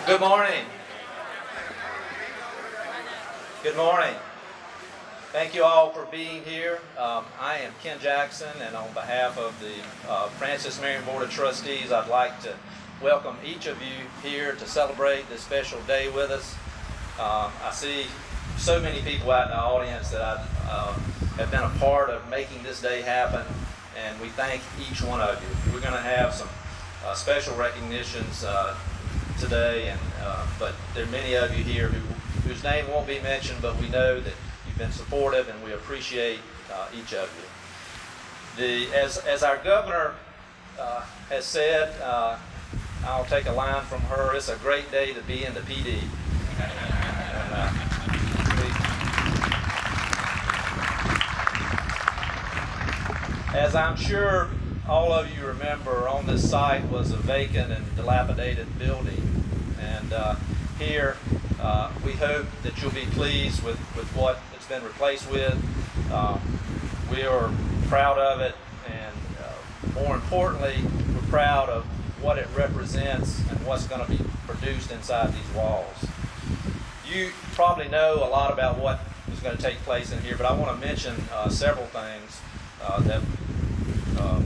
Good morning. Good morning. Thank you all for being here. I am Ken Jackson, and on behalf of the Francis Marion Board of Trustees, I'd like to welcome each of you here to celebrate this special day with us. I see so many people out in the audience that have been a part of making this day happen, and we thank each one of you. We're going to have some special recognitions today, but there are many of you here whose name won't be mentioned, but we know that you've been supportive, and we appreciate each of you. As our governor has said, I'll take a line from her, it's a great day to be in the PD. As I'm sure all of you remember, on this site was a vacant and dilapidated building. And here, we hope that you'll be pleased with what it's been replaced with. We are proud of it, and more importantly, we're proud of what it represents and what's going to be produced inside these walls. You probably know a lot about what is going to take place in here, but I want to mention several things that will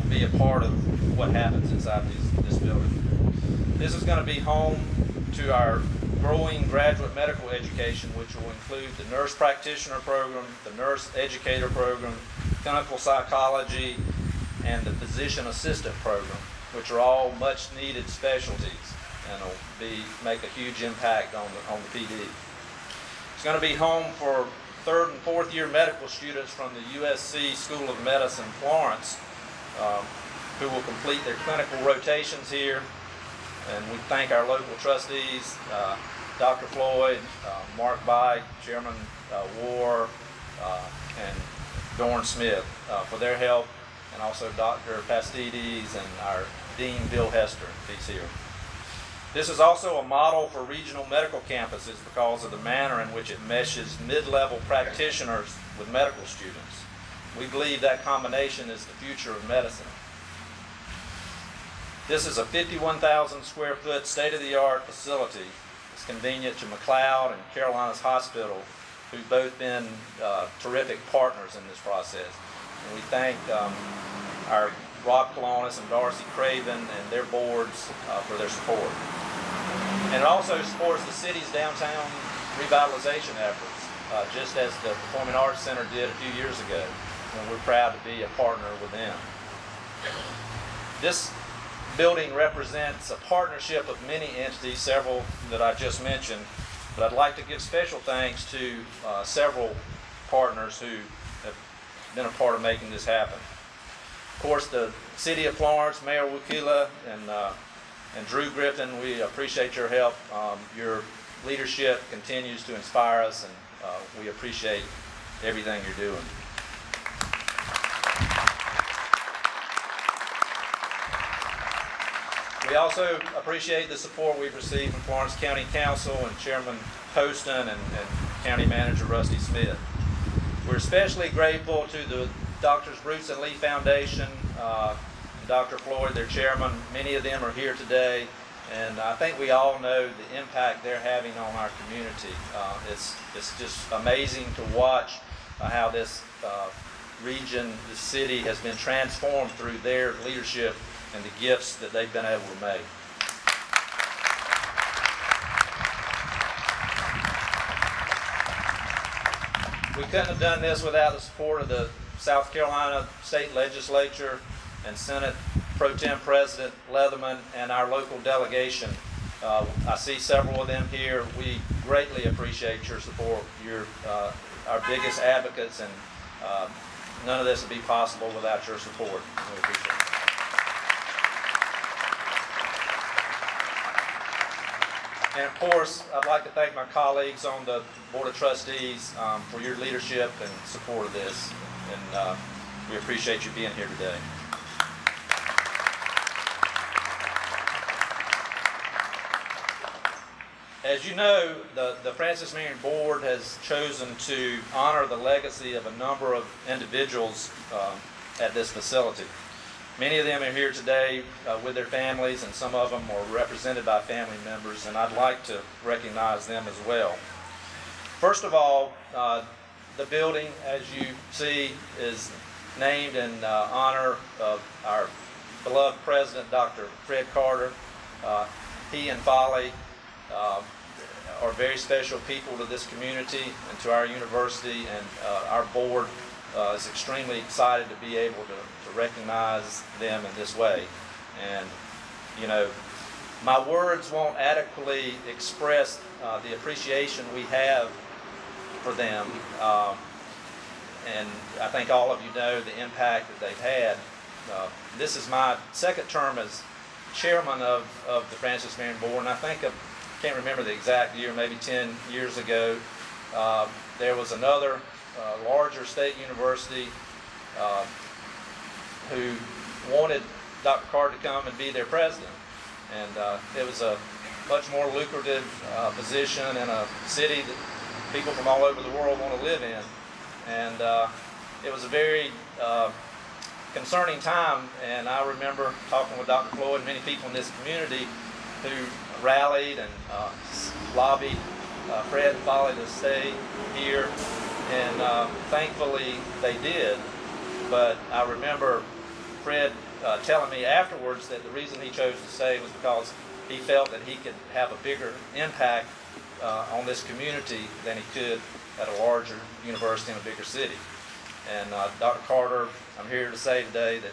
be a part of what happens inside this building. This is going to be home to our growing graduate medical education, which will include the nurse practitioner program, the nurse educator program, clinical psychology, and the physician assistant program, which are all much needed specialties and will make a huge impact on the PD. It's going to be home for third and fourth year medical students from the USC School of Medicine, Florence, who will complete their clinical rotations here. And we thank our local trustees, Dr. Floyd, Mark Byke, Chairman War, and Dorn Smith for their help, and also Dr. Pastides and our Dean Bill Hester, he's here. This is also a model for regional medical campuses because of the manner in which it meshes mid-level practitioners with medical students. We believe that combination is the future of medicine. This is a 51,000 square foot state-of-the-art facility. It's convenient to McLeod and Carolinas Hospital, who've both been terrific partners in this process. And we thank our Rob Colonis and Darcy Craven and their boards for their support. And it also supports the city's downtown revitalization efforts, just as the Performing Arts Center did a few years ago, and we're proud to be a partner with them. This building represents a partnership of many entities, several that I just mentioned, but I'd like to give special thanks to several partners who have been a part of making this happen. Of course, the City of Florence, Mayor Wukila, and Drew Griffin, we appreciate your help. Your leadership continues to inspire us, and we appreciate everything you're doing. We also appreciate the support we've received from Florence County Council and Chairman Poston and County Manager Rusty Smith. We're especially grateful to the Drs. Bruce and Lee Foundation, and Dr. Floyd, their chairman. Many of them are here today, and I think we all know the impact they're having on our community. It's just amazing to watch how this region, this city, has been transformed through their leadership and the gifts that they've been able to make. We couldn't have done this without the support of the South Carolina State Legislature and Senate Pro Tem President Leatherman and our local delegation. I see several of them here. We greatly appreciate your support. You're our biggest advocates, and none of this would be possible without your support. We appreciate it. And of course, I'd like to thank my colleagues on the Board of Trustees for your leadership and support of this. And we appreciate you being here today. As you know, the Francis Marion Board has chosen to honor the legacy of a number of individuals at this facility. Many of them are here today with their families, and some of them are represented by family members, and I'd like to recognize them as well. First of all, the building, as you see, is named in honor of our beloved president, Dr. Fred Carter. He and Folly are very special people to this community and to our university, and our board is extremely excited to be able to recognize them in this way. And, you know, my words won't adequately express the appreciation we have for them. And I think all of you know the impact that they've had. This is my second term as chairman of the Francis Marion Board, and I think I can't remember the exact year, maybe 10 years ago, there was another larger state university who wanted Dr. Carter to come and be their president. And it was a much more lucrative position in a city that people from all over the world want to live in. And it was a very concerning time, and I remember talking with Dr. Floyd and many people in this community who rallied and lobbied Fred and Folly to stay here, and thankfully they did. But I remember Fred telling me afterwards that the reason he chose to stay was because he felt that he could have a bigger impact on this community than he could at a larger university in a bigger city. And Dr. Carter, I'm here to say today that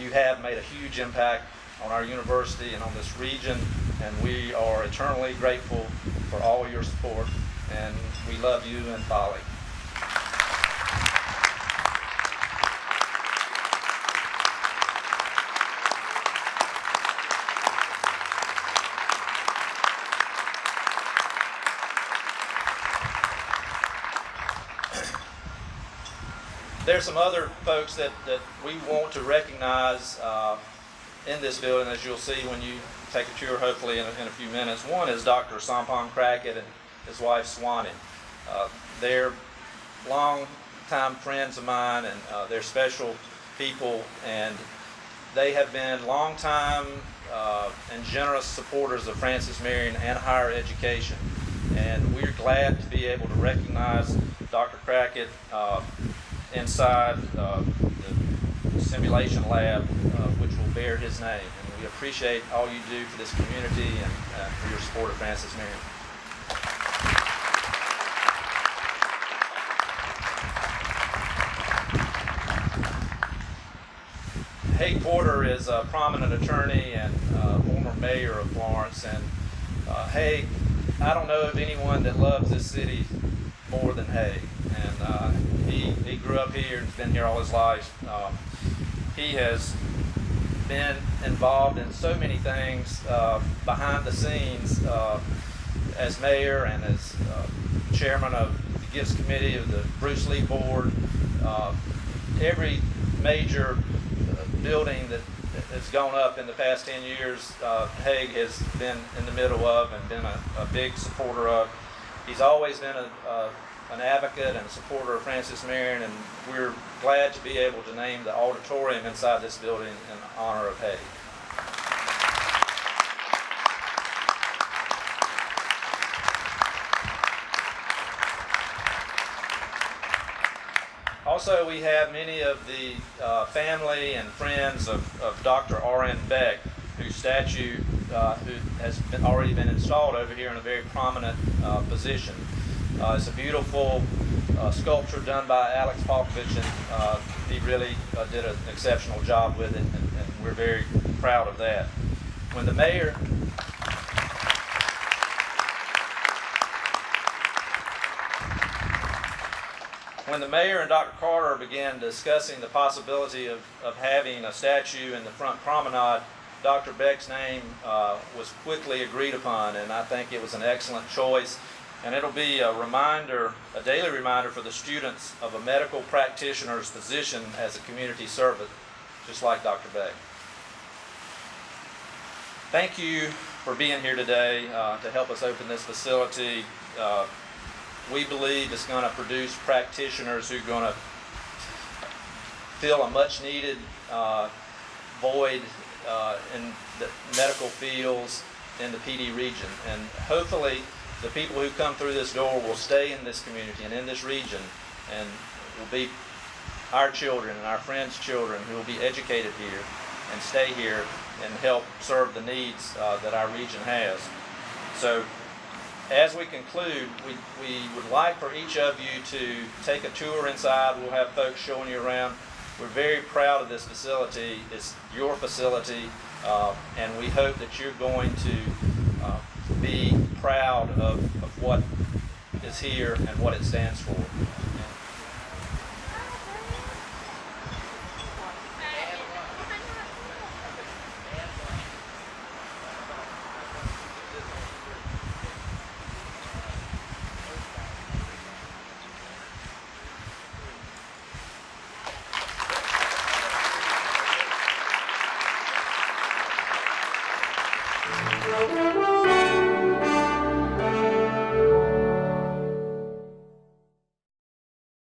you have made a huge impact on our university and on this region, and we are eternally grateful for all your support, and we love you and Folly. There's some other folks that we want to recognize in this building, as you'll see when you take a tour, hopefully in a few minutes. One is Dr. Sampon Crackett and his wife Swanee. They're long-time friends of mine, and they're special people, and they have been long-time and generous supporters of Francis Marion and higher education. And we're glad to be able to recognize Dr. Crackett inside the simulation lab, which will bear his name. And we appreciate all you do for this community and for your support of Francis Marion. Haig Porter is a prominent attorney and former mayor of Florence. And Haig, I don't know of anyone that loves this city more than Haig. And he grew up here and has been here all his life. He has been involved in so many things behind the scenes as mayor and as chairman of the Gifts Committee of the Bruce Lee Board. Every major building that has gone up in the past 10 years, Haig has been in the middle of and been a big supporter of. He's always been an advocate and a supporter of Francis Marion, and we're glad to be able to name the auditorium inside this building in honor of Haig. Also, we have many of the family and friends of Dr. R.N. Beck, whose statue who has already been installed over here in a very prominent position. It's a beautiful sculpture done by Alex Palkovich, and he really did an exceptional job with it, and we're very proud of that. When the mayor and Dr. Carter began discussing the possibility of having a statue in the front promenade, Dr. Beck's name was quickly agreed upon, and I think it was an excellent choice. And it'll be a reminder, a daily reminder for the students of a medical practitioner's position as a community servant, just like Dr. Beck. Thank you for being here today to help us open this facility. We believe it's going to produce practitioners who are going to fill a much needed void in the medical fields in the PD region. And hopefully the people who come through this door will stay in this community and in this region, and will be our children and our friends' children who will be educated here and stay here and help serve the needs that our region has. So as we conclude, we would like for each of you to take a tour inside. We'll have folks showing you around. We're very proud of this facility. It's your facility, and we hope that you're going to be proud of what is here and what it stands for.